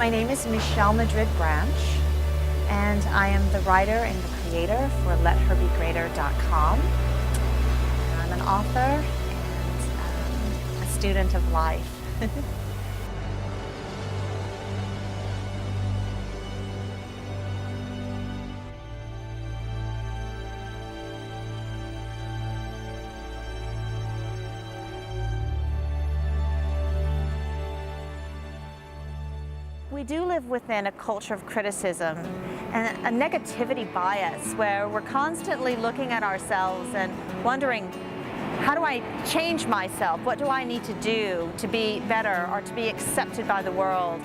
My name is Michelle Madrid Branch, and I am the writer and the creator for LetHerBeGreater.com. I'm an author and a student of life. We do live within a culture of criticism and a negativity bias where we're constantly looking at ourselves and wondering, how do I change myself? What do I need to do to be better or to be accepted by the world?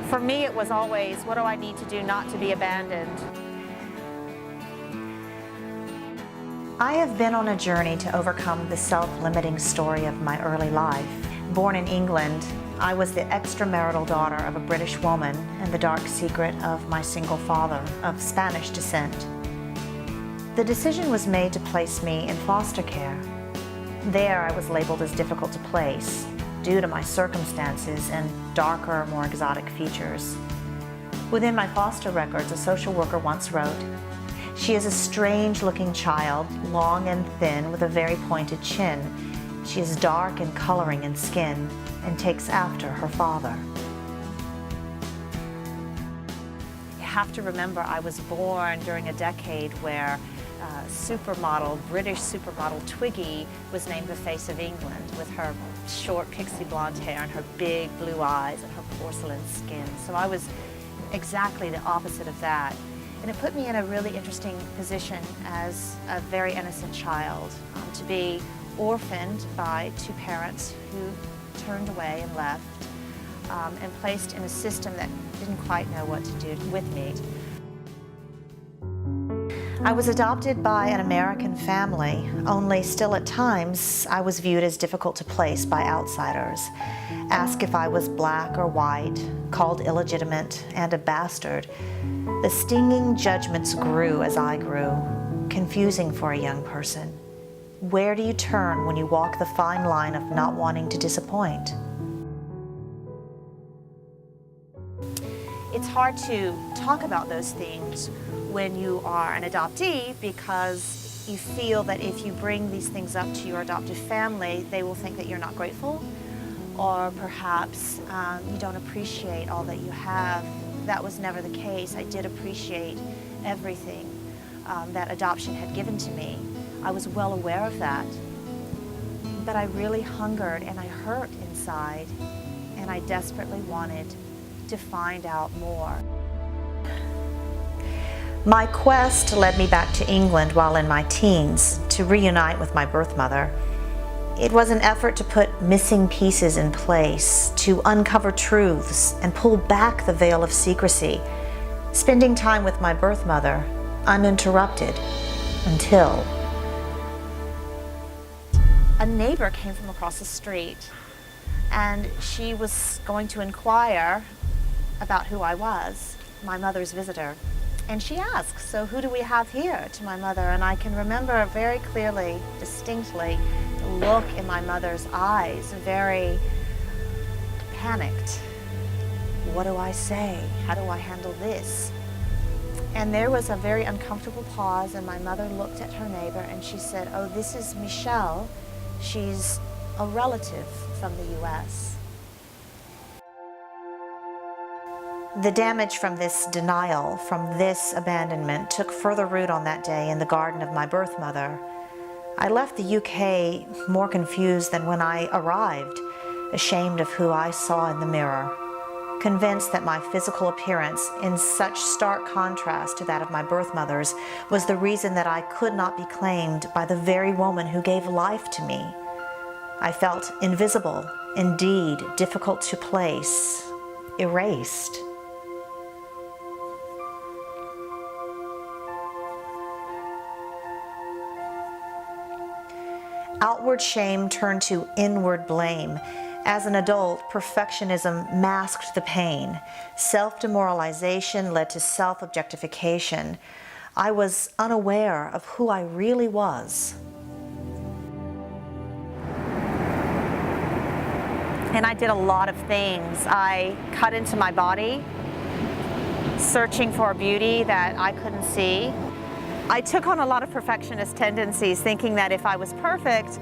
For me, it was always, what do I need to do not to be abandoned? I have been on a journey to overcome the self-limiting story of my early life. Born in England, I was the extramarital daughter of a British woman and the dark secret of my single father of Spanish descent. The decision was made to place me in foster care. There I was labeled as difficult to place due to my circumstances and darker, more exotic features. Within my foster records, a social worker once wrote, "She is a strange-looking child, long and thin with a very pointed chin. She is dark in coloring and skin and takes after her father." You have to remember I was born during a decade where British supermodel Twiggy was named the face of England with her short pixie blonde hair and her big blue eyes and her porcelain skin. So I was exactly the opposite of that. And it put me in a really interesting position as a very innocent child to be orphaned by two parents who turned away and left, and placed in a system that didn't quite know what to do with me. I was adopted by an American family, only still at times I was viewed as difficult to place by outsiders. Asked if I was black or white, called illegitimate and a bastard. The stinging judgments grew as I grew, confusing for a young person. Where do you turn when you walk the fine line of not wanting to disappoint? It's hard to talk about those things when you are an adoptee because you feel that if you bring these things up to your adoptive family, they will think that you're not grateful, or perhaps you don't appreciate all that you have. That was never the case. I did appreciate everything that adoption had given to me. I was well aware of that, but I really hungered and I hurt inside, and I desperately wanted to find out more. My quest led me back to England while in my teens to reunite with my birth mother. It was an effort to put missing pieces in place, to uncover truths and pull back the veil of secrecy, spending time with my birth mother uninterrupted until a neighbor came from across the street, and she was going to inquire about who I was, my mother's visitor. And she asked, "So who do we have here?" to my mother. And I can remember very clearly, distinctly, the look in my mother's eyes, very panicked. What do I say? How do I handle this? And there was a very uncomfortable pause, and my mother looked at her neighbor and she said, "Oh, this is Michelle. She's a relative from the U.S." The damage from this denial, from this abandonment, took further root on that day in the garden of my birth mother. I left the UK more confused than when I arrived, ashamed of who I saw in the mirror, convinced that my physical appearance, in such stark contrast to that of my birth mother's, was the reason that I could not be claimed by the very woman who gave life to me. I felt invisible, indeed difficult to place, erased. Outward shame turned to inward blame. As an adult, perfectionism masked the pain. Self-demoralization led to self-objectification. I was unaware of who I really was. And I did a lot of things. I cut into my body searching for a beauty that I couldn't see. I took on a lot of perfectionist tendencies, thinking that if I was perfect,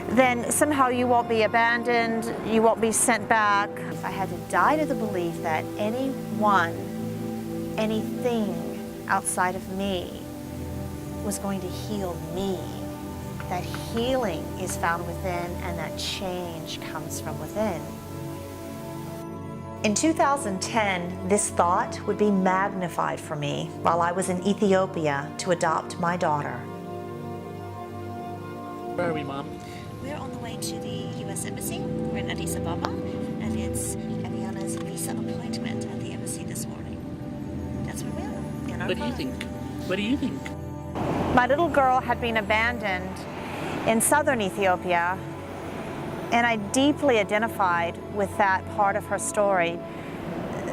then somehow you won't be abandoned, you won't be sent back. I had to die to the belief that anyone, anything outside of me was going to heal me. That healing is found within and that change comes from within. In 2010, this thought would be magnified for me while I was in Ethiopia to adopt my daughter. Where are we, Mom? We're on the way to the U.S. Embassy. We're in Addis Ababa, and it's Eviana's visa appointment at the embassy this morning. That's where we are. In our What do you car. think? What do you think? My little girl had been abandoned in southern Ethiopia, and I deeply identified with that part of her story,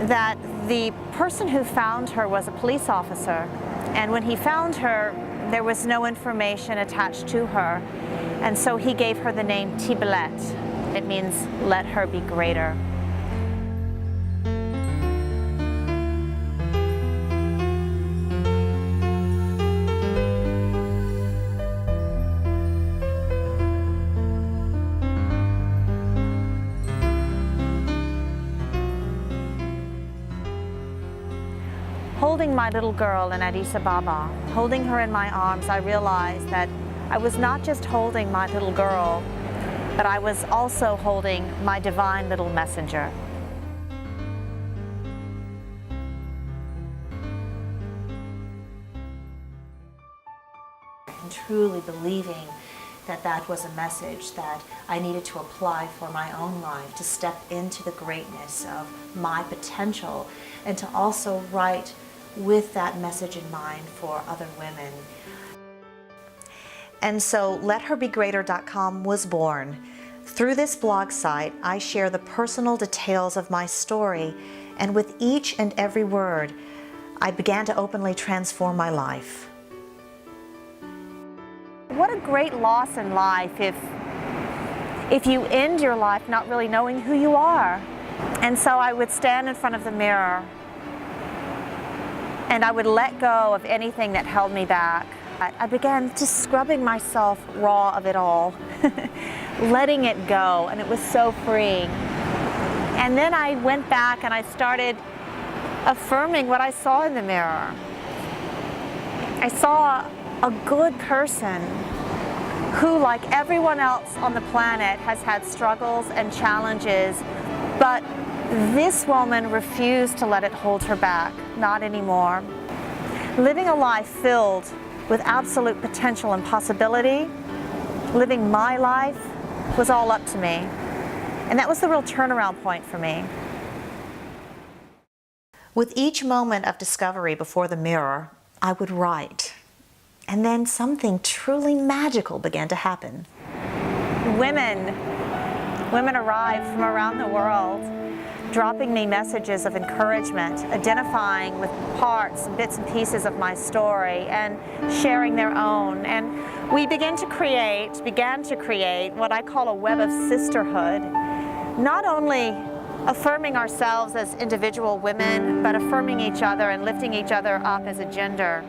that the person who found her was a police officer, and when he found her, there was no information attached to her, and so he gave her the name Tiblet. It means let her be greater. Holding my little girl in Addis Ababa, holding her in my arms, I realized that I was not just holding my little girl, but I was also holding my divine little messenger. And truly believing that that was a message that I needed to apply for my own life, to step into the greatness of my potential, and to also write with that message in mind for other women. And so LetHerBeGreater.com was born. Through this blog site, I share the personal details of my story, and with each and every word, I began to openly transform my life. What a great loss in life if you end your life not really knowing who you are. And so I would stand in front of the mirror and I would let go of anything that held me back. I began just scrubbing myself raw of it all, letting it go, and it was so freeing. And then I went back and I started affirming what I saw in the mirror. I saw a good person who, like everyone else on the planet, has had struggles and challenges, but this woman refused to let it hold her back, not anymore. Living a life filled with absolute potential and possibility, living my life was all up to me. And that was the real turnaround point for me. With each moment of discovery before the mirror, I would write. And then something truly magical began to happen. Women arrived from around the world, dropping me messages of encouragement, identifying with parts and bits and pieces of my story and sharing their own. And we began to create what I call a web of sisterhood, not only affirming ourselves as individual women, but affirming each other and lifting each other up as a gender.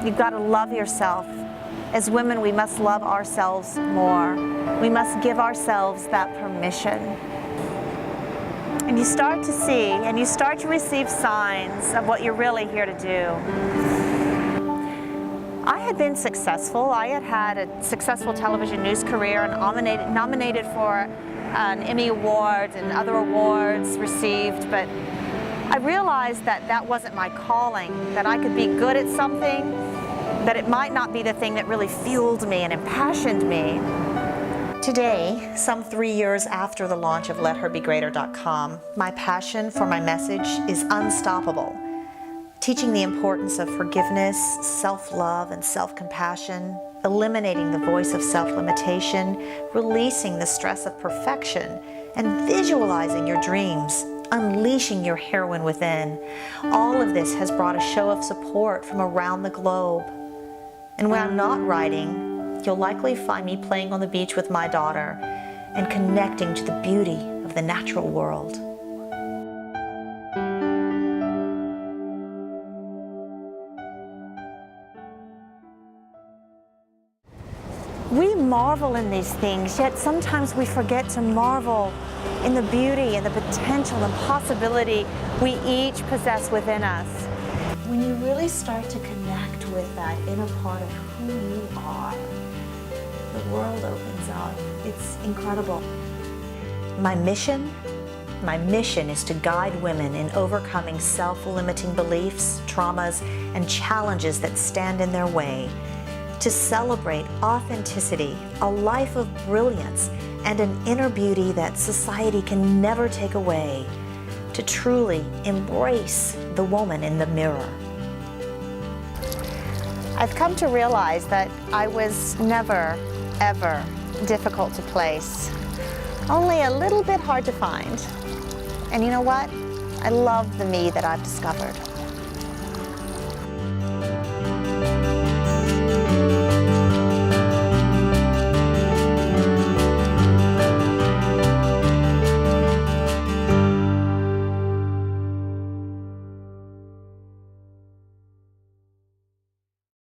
You've got to love yourself. As women, we must love ourselves more. We must give ourselves that permission. And you start to see and you start to receive signs of what you're really here to do. I had been successful. I had had a successful television news career and nominated for an Emmy Award and other awards received, but I realized that that wasn't my calling, that I could be good at something, but it might not be the thing that really fueled me and impassioned me. Today, some 3 years after the launch of LetHerBeGreater.com, my passion for my message is unstoppable. Teaching the importance of forgiveness, self-love, and self-compassion, eliminating the voice of self-limitation, releasing the stress of perfection, and visualizing your dreams, unleashing your heroine within. All of this has brought a show of support from around the globe. And when I'm not writing, you'll likely find me playing on the beach with my daughter and connecting to the beauty of the natural world. marvel in these things, yet sometimes we forget to marvel in the beauty and the potential and possibility we each possess within us. When you really start to connect with that inner part of who you are, the world opens up. It's incredible. My mission is to guide women in overcoming self-limiting beliefs, traumas, and challenges that stand in their way, to celebrate authenticity, a life of brilliance, and an inner beauty that society can never take away, to truly embrace the woman in the mirror. I've come to realize that I was never, ever difficult to place, only a little bit hard to find. And you know what? I love the me that I've discovered.